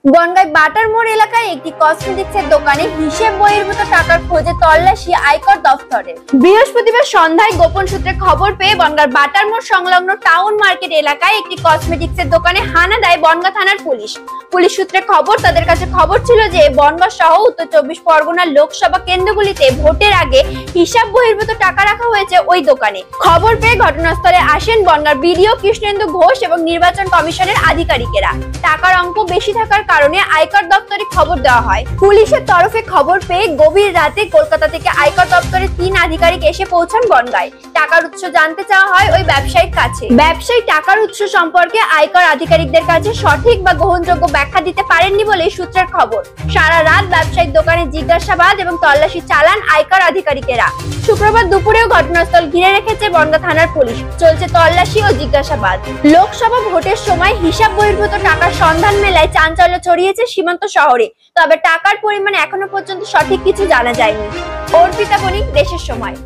বনগাঁয় butter মোড় এলাকায় একটি কসমেটিক্সের দোকানে হিসেব বহির্ভূত টাকার খোঁজে তল্লাশি আয়কর দফতরের। বৃহস্পতিবার সন্ধ্যায় গোপন সূত্রে খবর পেয়ে বনগাঁর বাটার মোড় সংলগ্ন টাউন মার্কেট এলাকায় একটি কসমেটিক্সের দোকানে হানা দেয় বনগাঁ থানার পুলিশ। পুলিশ সূত্রে খবর, তাদের কাছে খবর ছিল যে বনগাঁ সহ উত্তর 24 পরগনার লোকসভা কেন্দ্রগুলিতে ভোটের আগে হিসাব বহির্ভূত টাকা রাখা হয়েছে ওই দোকানে। খবর পেয়ে ঘটনাস্থলে আসেন বনগাঁর বিডিও কৃষ্ণেন্দু ঘোষ এবং নির্বাচন কমিশনের আধিকারিকেরা। টাকার অঙ্ক বেশি থাকার কারণে আয়কর দপ্তরে খবর দেওয়া হয়। পুলিশের তরফে খবর পেয়ে গভীর রাতে কলকাতা থেকে আয়কর দপ্তরের 3 আধিকারিক এসে পৌঁছান বনগাঁয়। টাকার উৎস জানতে চাওয়া হয় ওই ব্যবসায়ীর কাছে। ব্যবসায়ী টাকার উৎস সম্পর্কে আয়কর আধিকারিকদের কাছে সঠিক বা গ্রহণযোগ্য ব্যাখ্যা দিতে পারেননি বলে সূত্রের খবর। সারা রাত ব্যবসায়িক দোকানে জিজ্ঞাসাবাদ এবং তল্লাশি চালান আয়কর আধিকারিকেরা। শুক্রবার দুপুরেও ঘটনাস্থল ঘিরে রেখেছে বনগাঁ থানার পুলিশ। চলছে তল্লাশি ও জিজ্ঞাসাবাদ। লোকসভা ভোটের সময় হিসাব বহির্ভূত টাকার সন্ধান মেলায় চাঞ্চল্য ছড়িয়েছে সীমান্ত শহরে, তবে টাকার পরিমাণ এখনো পর্যন্ত সঠিক কিছু জানা যায়নি। অর্পিতা বণিক, দেশের সময়।